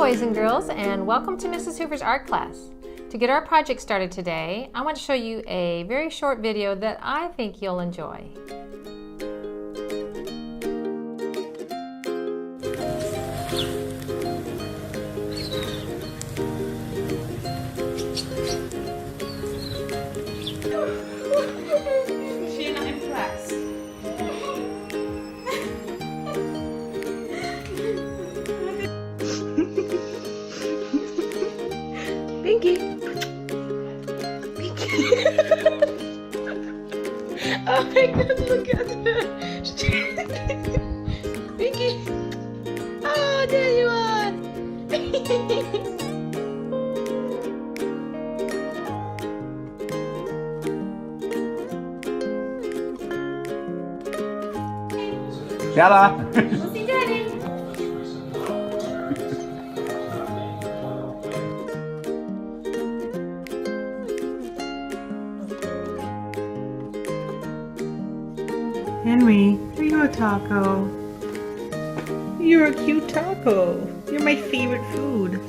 boys and girls, and welcome to Mrs. Hoover's art class. To get our project started today, I want to show you a very short video that I think you'll enjoy. She's not impressed. Pinky. Pinky. Oh my God, look at her. Pinky. Oh, there you are. Yalla! We'll see Daddy. Henry, are you a taco? You're a cute taco. You're my favorite food.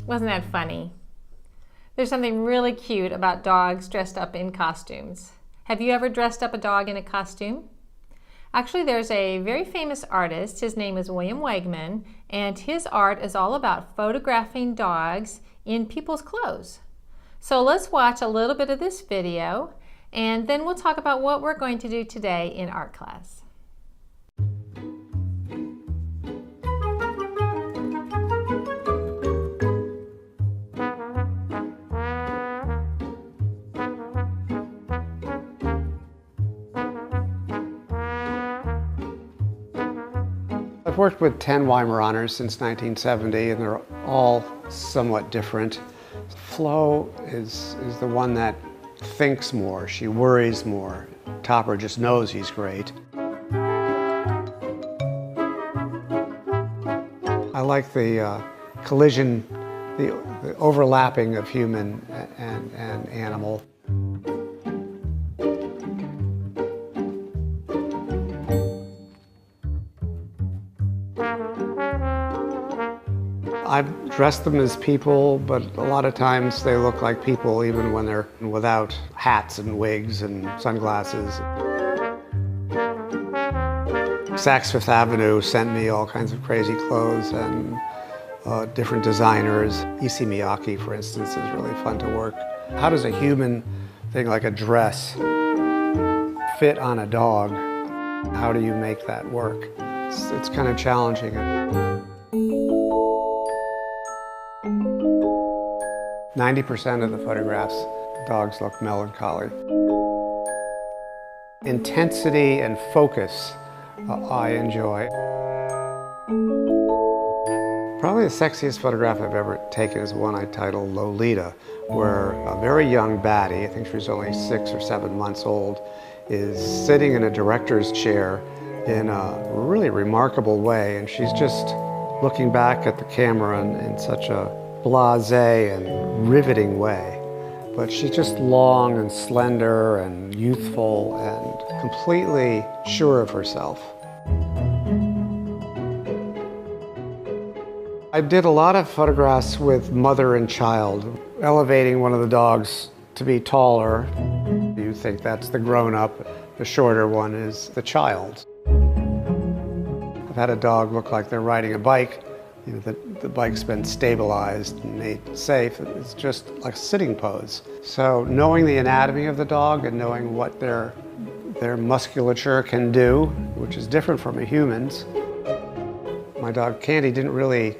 Wasn't that funny? There's something really cute about dogs dressed up in costumes. Have you ever dressed up a dog in a costume? Actually, there's a very famous artist. His name is Wegman, and his art is all about photographing dogs in people's clothes. So let's watch a little bit of this video, and then we'll talk about what we're going to do today in art class. I've worked with 10 Weimaraners since 1970, and they're all somewhat different. Flo is the one that thinks more. She worries more. Topper just knows he's great. I like the collision, the overlapping of human and animal. I've dressed them as people, but a lot of times they look like people even when they're without hats and wigs and sunglasses. Saks Fifth Avenue sent me all kinds of crazy clothes and different designers. Issey Miyake, for instance, is really fun to work. How does a human thing like a dress fit on a dog? How do you make that work? It's kind of challenging. 90% of the photographs, dogs look melancholy. Intensity and focus, I enjoy. Probably the sexiest photograph I've ever taken is one I titled Lolita, where a very young baddie, I think she was only 6 or 7 months old, is sitting in a director's chair in a really remarkable way, and she's just looking back at the camera in such a blasé and riveting way. But she's just long and slender and youthful and completely sure of herself. I did a lot of photographs with mother and child, elevating one of the dogs to be taller. You think that's the grown-up, the shorter one is the child. I've had a dog look like they're riding a bike. You know, the bike's been stabilized and made safe. It's just like a sitting pose. So knowing the anatomy of the dog and knowing what their their musculature can do, which is different from a human's. My dog Candy didn't really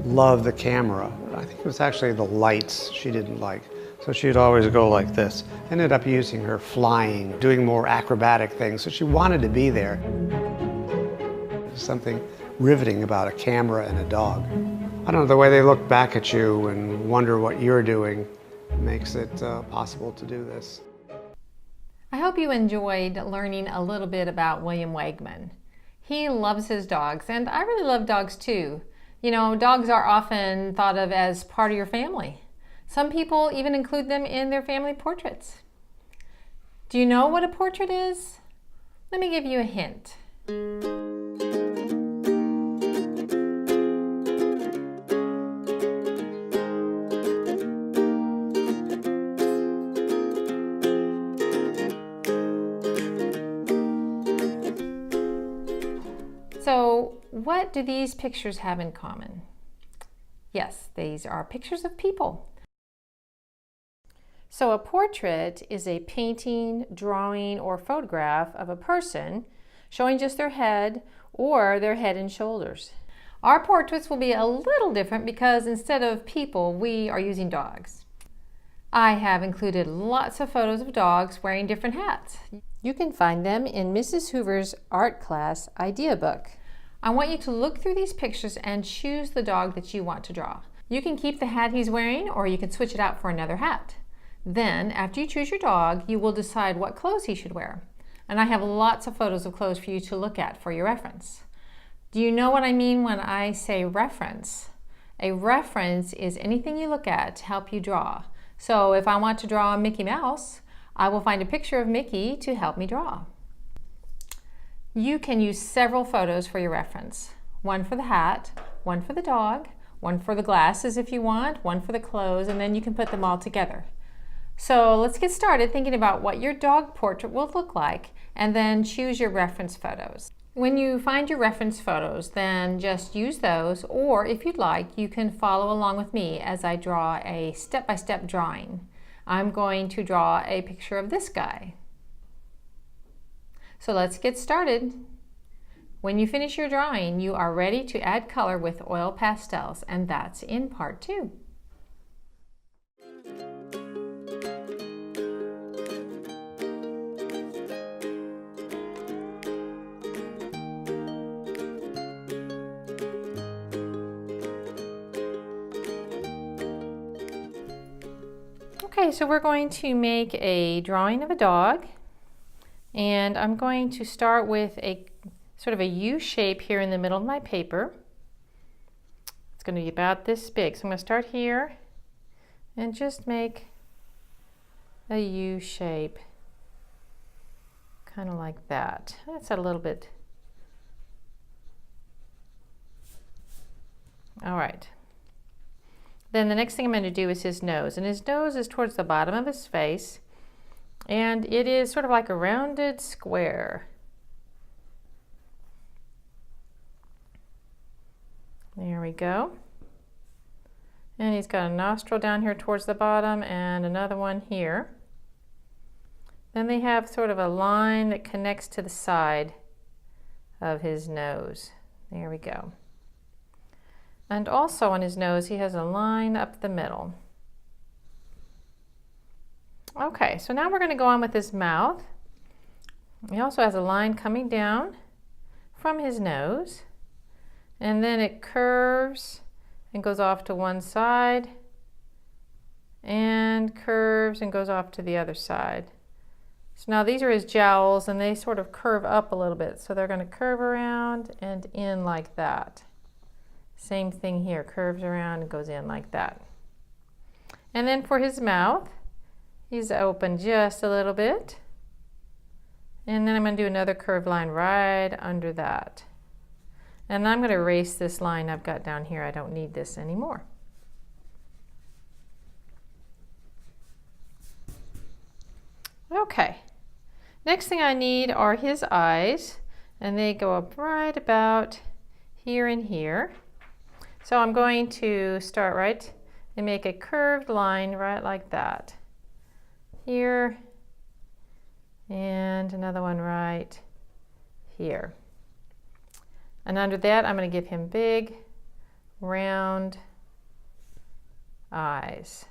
love the camera. I think it was actually the lights she didn't like. So she'd always go like this. Ended up using her flying, doing more acrobatic things. So she wanted to be there. There's something riveting about a camera and a dog. I don't know, the way they look back at you and wonder what you're doing makes it possible to do this. I hope you enjoyed learning a little bit about William Wegman. He loves his dogs, and I really love dogs too. You know, dogs are often thought of as part of your family. Some people even include them in their family portraits. Do you know what a portrait is? Let me give you a hint. So, what do these pictures have in common? Yes, these are pictures of people. So a portrait is a painting, drawing, or photograph of a person showing just their head or their head and shoulders. Our portraits will be a little different because instead of people, we are using dogs. I have included lots of photos of dogs wearing different hats. You can find them in Mrs. Hoover's art class idea book. I want you to look through these pictures and choose the dog that you want to draw. You can keep the hat he's wearing, or you can switch it out for another hat. Then, after you choose your dog, you will decide what clothes he should wear. And I have lots of photos of clothes for you to look at for your reference. Do you know what I mean when I say reference? A reference is anything you look at to help you draw. So if I want to draw Mickey Mouse, I will find a picture of Mickey to help me draw. You can use several photos for your reference. One for the hat, one for the dog, one for the glasses if you want, one for the clothes, and then you can put them all together. So let's get started thinking about what your dog portrait will look like, and then choose your reference photos. When you find your reference photos, then just use those, or if you'd like, you can follow along with me as I draw a step-by-step drawing. I'm going to draw a picture of this guy. So let's get started. When you finish your drawing, you are ready to add color with oil pastels, and that's in part 2. Okay, so we're going to make a drawing of a dog, and I'm going to start with a sort of a U shape here in the middle of my paper. It's going to be about this big, so I'm going to start here and just make a U shape, kind of like that. That's a little bit. All right. Then the next thing I'm going to do is his nose, and his nose is towards the bottom of his face, and it is sort of like a rounded square. There we go. And he's got a nostril down here towards the bottom and another one here. Then they have sort of a line that connects to the side of his nose. There we go. And also on his nose, he has a line up the middle. Okay, so now we're going to go on with his mouth. He also has a line coming down from his nose, and then it curves and goes off to one side, and curves and goes off to the other side. So now these are his jowls, and they sort of curve up a little bit, so they're going to curve around and in like that. Same thing here, curves around and goes in like that. And then for his mouth, he's open just a little bit. And then I'm going to do another curved line right under that. And I'm going to erase this line I've got down here. I don't need this anymore. Okay. Next thing I need are his eyes, and they go up right about here and here. So I'm going to start right and make a curved line right like that. Here and another one right here. And under that, I'm going to give him big, round eyes.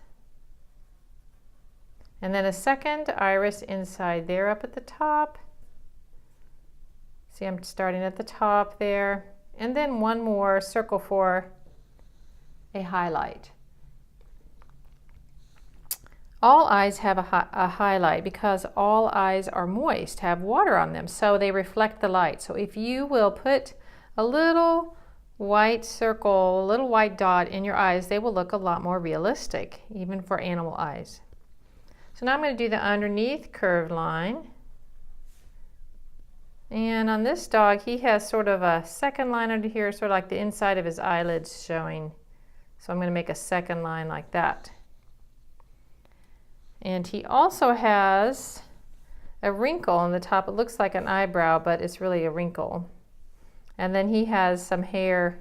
And then a second iris inside there up at the top. See, I'm starting at the top there. And then one more circle for a highlight. All eyes have a highlight because all eyes are moist, have water on them, so they reflect the light. So if you will put a little white circle, a little white dot in your eyes, they will look a lot more realistic, even for animal eyes. So now I'm going to do the underneath curved line. And on this dog, he has sort of a second line under here, sort of like the inside of his eyelids showing. So I'm going to make a second line like that. And he also has a wrinkle on the top. It looks like an eyebrow, but it's really a wrinkle. And then he has some hair,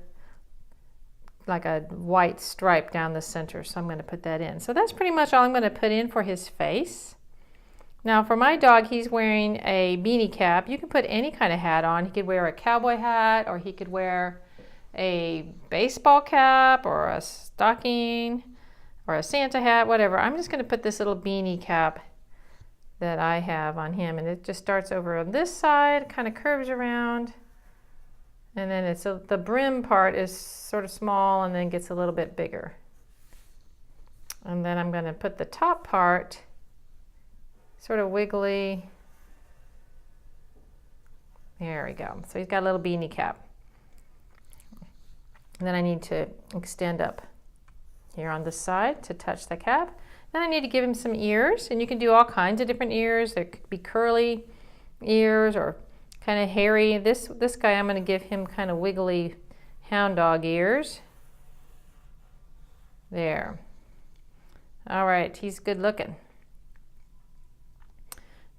like a white stripe down the center, so I'm going to put that in. So that's pretty much all I'm going to put in for his face. Now for my dog, he's wearing a beanie cap. You can put any kind of hat on. He could wear a cowboy hat, or he could wear a baseball cap, or a stocking, or a Santa hat, whatever. I'm just going to put this little beanie cap that I have on him, and it just starts over on this side, kind of curves around, and then it's the brim part is sort of small and then gets a little bit bigger. And then I'm going to put the top part sort of wiggly. There we go. So he's got a little beanie cap. And then I need to extend up here on this side to touch the cap. Then I need to give him some ears, and you can do all kinds of different ears. There could be curly ears or kind of hairy. This guy, I'm going to give him kind of wiggly hound dog ears. There. All right, he's good looking.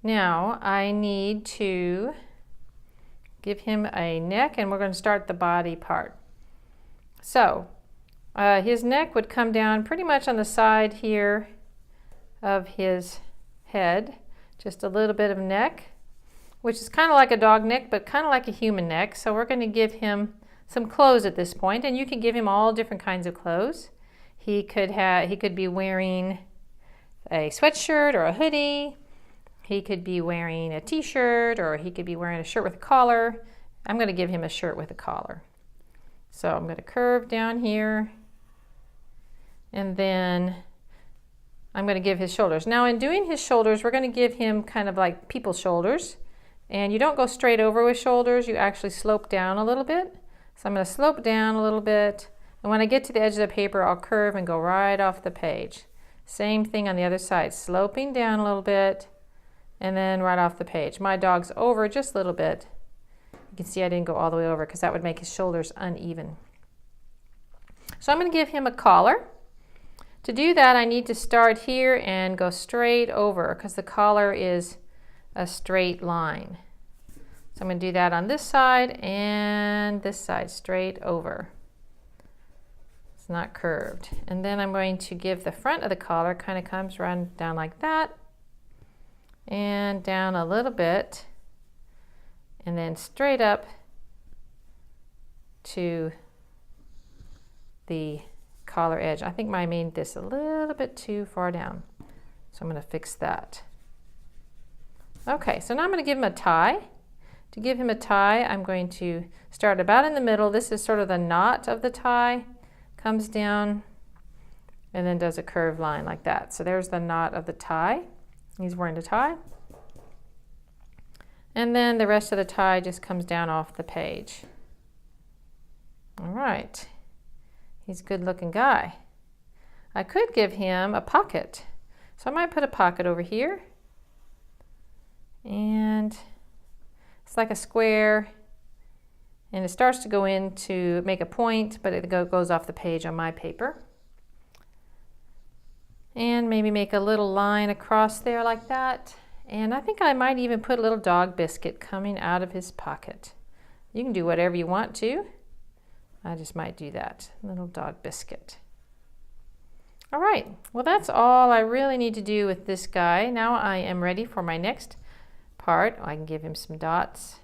Now I need to give him a neck, and we're going to start the body part. So his neck would come down pretty much on the side here of his head, just a little bit of neck, which is kind of like a dog neck, but kind of like a human neck. So we're going to give him some clothes at this point, and you can give him all different kinds of clothes. He could be wearing a sweatshirt or a hoodie. He could be wearing a t-shirt, or he could be wearing a shirt with a collar. I'm going to give him a shirt with a collar. So I'm going to curve down here, and then I'm going to give his shoulders. Now in doing his shoulders, we're going to give him kind of like people's shoulders. And you don't go straight over with shoulders, you actually slope down a little bit. So I'm going to slope down a little bit, and when I get to the edge of the paper, I'll curve and go right off the page. Same thing on the other side, sloping down a little bit, and then right off the page. My dog's over just a little bit. You can see I didn't go all the way over because that would make his shoulders uneven. So I'm going to give him a collar. To do that, I need to start here and go straight over because the collar is a straight line. So I'm going to do that on this side and this side, straight over. It's not curved. And then I'm going to give the front of the collar, kind of comes run down like that, and down a little bit, and then straight up to the collar edge. I think I made this a little bit too far down, so I'm going to fix that. Okay, so now I'm going to give him a tie. To give him a tie, I'm going to start about in the middle. This is sort of the knot of the tie, comes down and then does a curved line like that. So there's the knot of the tie. He's wearing a tie. And then the rest of the tie just comes down off the page. All right, he's a good looking guy. I could give him a pocket. So I might put a pocket over here. And it's like a square, and it starts to go in to make a point, but it goes off the page on my paper. And maybe make a little line across there like that. And I think I might even put a little dog biscuit coming out of his pocket. You can do whatever you want to. I just might do that, little dog biscuit. All right, well that's all I really need to do with this guy. Now I am ready for my next part, I can give him some dots.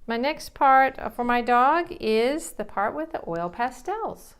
My next part for my dog is the part with the oil pastels.